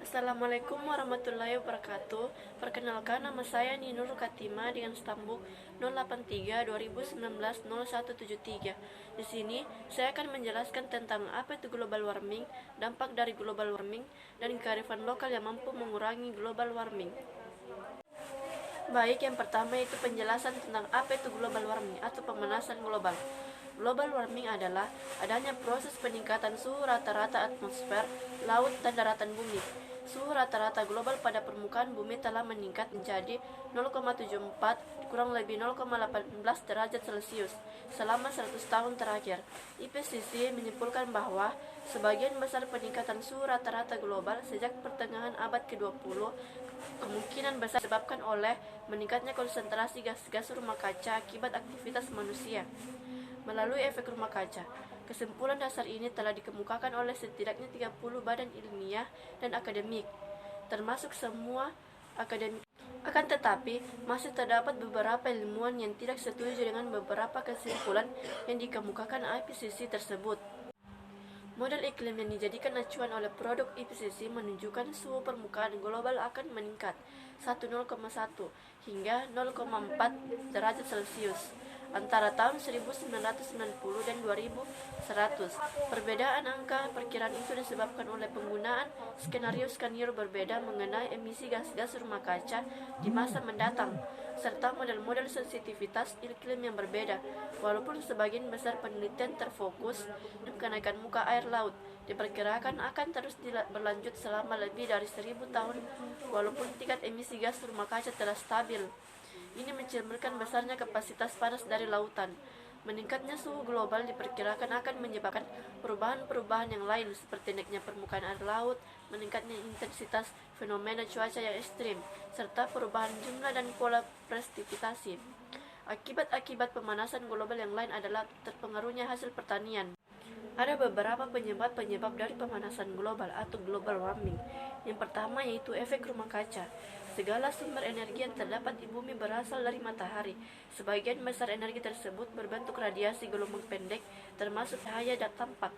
Assalamualaikum warahmatullahi wabarakatuh. Perkenalkan, nama saya Ninur Katima dengan stambuk 083-2019-0173. Di sini saya akan menjelaskan tentang apa itu global warming, dampak dari global warming, dan kearifan lokal yang mampu mengurangi global warming. Baik, yang pertama itu penjelasan tentang apa itu global warming atau pemanasan global. Global warming adalah adanya proses peningkatan suhu rata-rata atmosfer, laut, dan daratan bumi. Suhu rata-rata global pada permukaan bumi telah meningkat menjadi 0,74 kurang lebih 0,18 derajat Celcius selama 100 tahun terakhir. IPCC menyimpulkan bahwa sebagian besar peningkatan suhu rata-rata global sejak pertengahan abad ke-20 kemungkinan besar disebabkan oleh meningkatnya konsentrasi gas-gas rumah kaca akibat aktivitas manusia melalui efek rumah kaca. Kesimpulan dasar ini telah dikemukakan oleh setidaknya 30 badan ilmiah dan akademik, termasuk semua akademik. Akan tetapi, masih terdapat beberapa ilmuwan yang tidak setuju dengan beberapa kesimpulan yang dikemukakan IPCC tersebut. Model iklim yang dijadikan acuan oleh produk IPCC menunjukkan suhu permukaan global akan meningkat 1,1 hingga 0,4 derajat Celcius antara tahun 1990 dan 2100. Perbedaan angka perkiraan itu disebabkan oleh penggunaan skenario-skenario berbeda mengenai emisi gas-gas rumah kaca di masa mendatang, serta model-model sensitivitas iklim yang berbeda. Walaupun sebagian besar penelitian terfokus di kenaikan muka air laut, diperkirakan akan terus berlanjut selama lebih dari 1000 tahun walaupun tingkat emisi gas rumah kaca telah stabil. Ini mencerminkan besarnya kapasitas panas dari lautan. Meningkatnya suhu global diperkirakan akan menyebabkan perubahan-perubahan yang lain seperti naiknya permukaan air laut, meningkatnya intensitas fenomena cuaca yang ekstrim, serta perubahan jumlah dan pola presipitasi. Akibat-akibat pemanasan global yang lain adalah terpengaruhnya hasil pertanian. Ada beberapa penyebab dari pemanasan global atau global warming. Yang pertama yaitu efek rumah kaca. Segala sumber energi yang terdapat di bumi berasal dari matahari. Sebagian besar energi tersebut berbentuk radiasi gelombang pendek, termasuk cahaya dan tampak.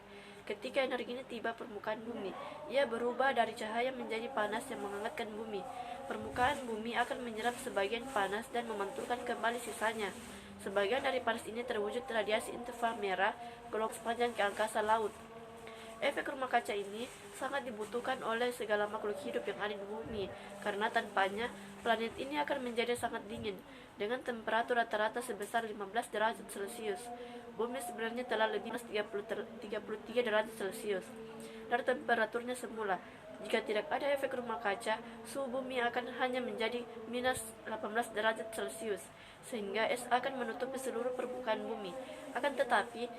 Ketika energi ini tiba permukaan bumi, ia berubah dari cahaya menjadi panas yang menghangatkan bumi. Permukaan bumi akan menyerap sebagian panas dan memantulkan kembali sisanya. Sebagian dari panas ini terwujud radiasi inframerah gelombang sepanjang ke angkasa laut. Efek rumah kaca ini sangat dibutuhkan oleh segala makhluk hidup yang ada di bumi, karena tanpanya planet ini akan menjadi sangat dingin, dengan temperatur rata-rata sebesar 15 derajat Celcius. Bumi sebenarnya telah lebih minus 33 derajat Celcius dari temperaturnya semula. Jika tidak ada efek rumah kaca, suhu bumi akan hanya menjadi minus 18 derajat Celcius, sehingga es akan menutupi seluruh permukaan bumi. Akan tetapi,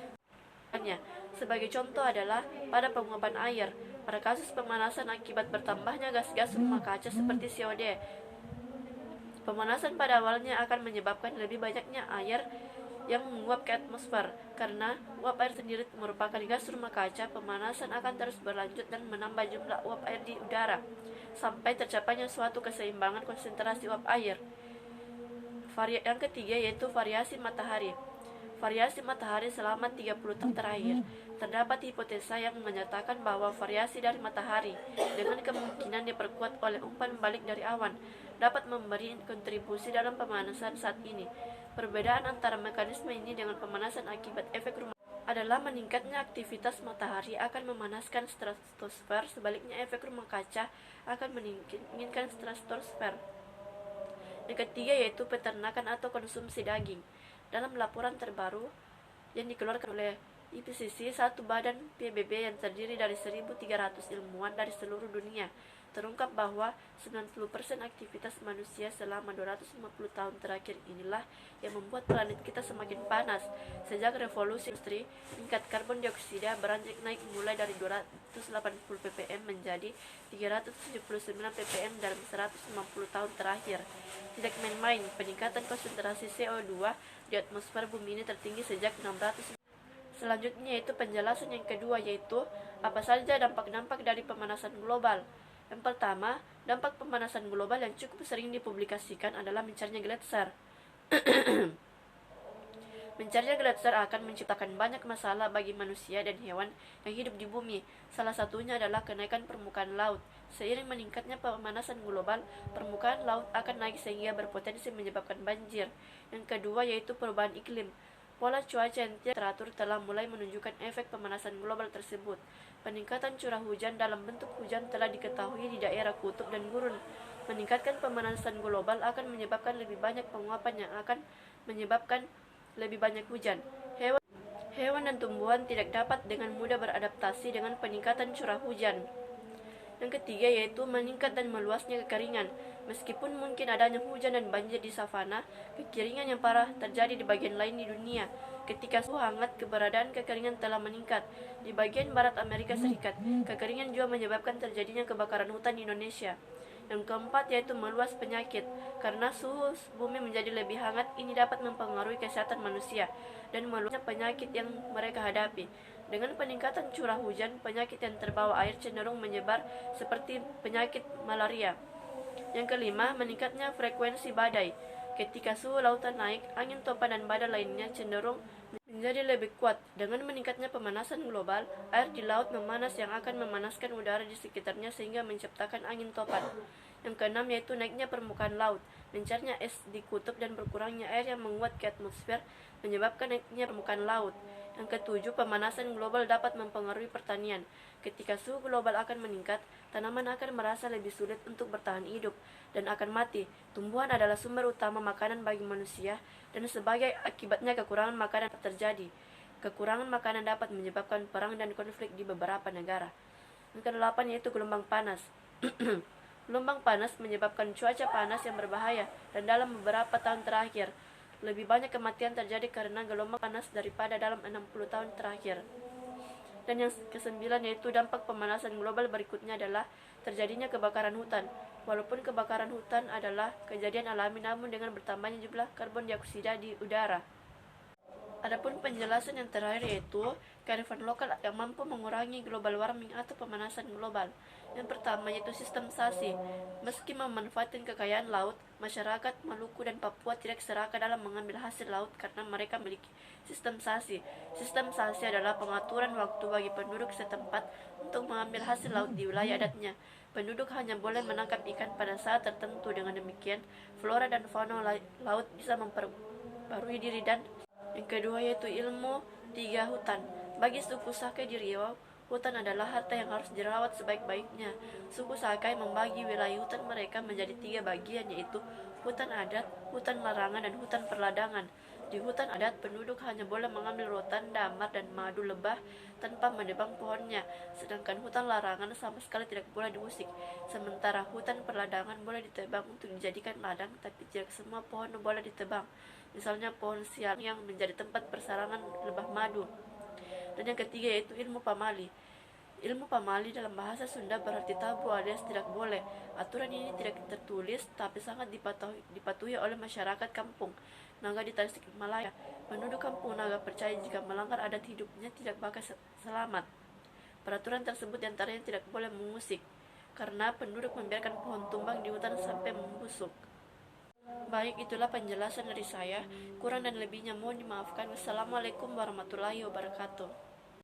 sebagai contoh adalah pada penguapan air. Pada kasus pemanasan akibat bertambahnya gas-gas rumah kaca seperti CO2, pemanasan pada awalnya akan menyebabkan lebih banyaknya air yang menguap ke atmosfer. Karena uap air sendiri merupakan gas rumah kaca, pemanasan akan terus berlanjut dan menambah jumlah uap air di udara sampai tercapainya suatu keseimbangan konsentrasi uap air. Yang ketiga yaitu variasi matahari. Variasi matahari selama 30 tahun terakhir. Terdapat hipotesa yang menyatakan bahwa variasi dari matahari, dengan kemungkinan diperkuat oleh umpan balik dari awan, dapat memberi kontribusi dalam pemanasan saat ini. Perbedaan antara mekanisme ini dengan pemanasan akibat efek rumah adalah meningkatnya aktivitas matahari akan memanaskan stratosfer, sebaliknya efek rumah kaca akan meningkatkan stratosfer. Yang ketiga yaitu peternakan atau konsumsi daging. Dalam laporan terbaru yang dikeluarkan oleh IPCC, satu badan PBB yang terdiri dari 1.300 ilmuwan dari seluruh dunia, terungkap bahwa 90% aktivitas manusia selama 250 tahun terakhir inilah yang membuat planet kita semakin panas. Sejak revolusi industri, tingkat karbon dioksida beranjak naik mulai dari 280 ppm menjadi 379 ppm dalam 150 tahun terakhir. Tidak main-main, peningkatan konsentrasi CO2 di atmosfer bumi ini tertinggi sejak 600. Selanjutnya yaitu penjelasan yang kedua, yaitu apa saja dampak-dampak dari pemanasan global. Yang pertama, dampak pemanasan global yang cukup sering dipublikasikan adalah mencarnya gletser. Mencarnya gletser akan menciptakan banyak masalah bagi manusia dan hewan yang hidup di bumi. Salah satunya adalah kenaikan permukaan laut. Seiring meningkatnya pemanasan global, permukaan laut akan naik sehingga berpotensi menyebabkan banjir. Yang kedua yaitu perubahan iklim. Pola cuaca yang tidak teratur telah mulai menunjukkan efek pemanasan global tersebut. Peningkatan curah hujan dalam bentuk hujan telah diketahui di daerah kutub dan gurun. Meningkatkan pemanasan global akan menyebabkan lebih banyak penguapan yang akan menyebabkan lebih banyak hujan. Hewan dan tumbuhan tidak dapat dengan mudah beradaptasi dengan peningkatan curah hujan. Yang ketiga yaitu meningkat dan meluasnya kekeringan. Meskipun mungkin adanya hujan dan banjir di savana, kekeringan yang parah terjadi di bagian lain di dunia. Ketika suhu hangat, keberadaan kekeringan telah meningkat. Di bagian barat Amerika Serikat, kekeringan juga menyebabkan terjadinya kebakaran hutan di Indonesia. Yang keempat yaitu meluas penyakit. Karena suhu bumi menjadi lebih hangat, ini dapat mempengaruhi kesehatan manusia dan meluasnya penyakit yang mereka hadapi. Dengan peningkatan curah hujan, penyakit yang terbawa air cenderung menyebar seperti penyakit malaria. Yang kelima, meningkatnya frekuensi badai. Ketika suhu lautan naik, angin topan dan badai lainnya cenderung menjadi lebih kuat. Dengan meningkatnya pemanasan global, air di laut memanas yang akan memanaskan udara di sekitarnya sehingga menciptakan angin topan. Yang keenam yaitu naiknya permukaan laut. Mencarnya es di kutub dan berkurangnya air yang menguap ke atmosfer menyebabkan naiknya permukaan laut. Yang ketujuh, pemanasan global dapat mempengaruhi pertanian. Ketika suhu global akan meningkat, tanaman akan merasa lebih sulit untuk bertahan hidup dan akan mati. Tumbuhan adalah sumber utama makanan bagi manusia dan sebagai akibatnya kekurangan makanan terjadi. Kekurangan makanan dapat menyebabkan perang dan konflik di beberapa negara. Yang kedelapan yaitu gelombang panas. Gelombang panas menyebabkan cuaca panas yang berbahaya dan dalam beberapa tahun terakhir lebih banyak kematian terjadi karena gelombang panas daripada dalam 60 tahun terakhir. Dan yang kesembilan yaitu dampak pemanasan global berikutnya adalah terjadinya kebakaran hutan. Walaupun kebakaran hutan adalah kejadian alami, namun dengan bertambahnya jumlah karbon dioksida di udara. Adapun penjelasan yang terakhir yaitu kearifan lokal yang mampu mengurangi global warming atau pemanasan global. Yang pertama yaitu sistem sasi. Meski memanfaatkan kekayaan laut, masyarakat Maluku dan Papua tidak serakah dalam mengambil hasil laut karena mereka memiliki sistem sasi. Sistem sasi adalah pengaturan waktu bagi penduduk setempat untuk mengambil hasil laut di wilayah adatnya. Penduduk hanya boleh menangkap ikan pada saat tertentu. Dengan demikian, flora dan fauna laut bisa memperbarui diri. Dan yang kedua yaitu ilmu tiga hutan. Bagi suku Sakai di Riau, hutan adalah harta yang harus dirawat sebaik-baiknya. Suku Sakai membagi wilayah hutan mereka menjadi tiga bagian, yaitu hutan adat, hutan larangan, dan hutan perladangan. Di hutan adat, penduduk hanya boleh mengambil rotan, damar, dan madu lebah tanpa menebang pohonnya, sedangkan hutan larangan sama sekali tidak boleh diusik. Sementara hutan perladangan boleh ditebang untuk dijadikan ladang, tapi tidak semua pohon boleh ditebang. Misalnya pohon sial yang menjadi tempat persarang lebah madu. Dan yang ketiga yaitu ilmu pamali. Ilmu pamali dalam bahasa Sunda berarti tabu alias tidak boleh. Aturan ini tidak tertulis tapi sangat dipatuhi oleh masyarakat kampung Naga di Tasikmalaya. Penduduk kampung Naga percaya jika melanggar adat hidupnya tidak bakal selamat. Peraturan tersebut diantaranya tidak boleh mengusik, karena penduduk membiarkan pohon tumbang di hutan sampai membusuk. Baik, itulah penjelasan dari saya. Kurang dan lebihnya mohon dimaafkan. Wassalamualaikum warahmatullahi wabarakatuh.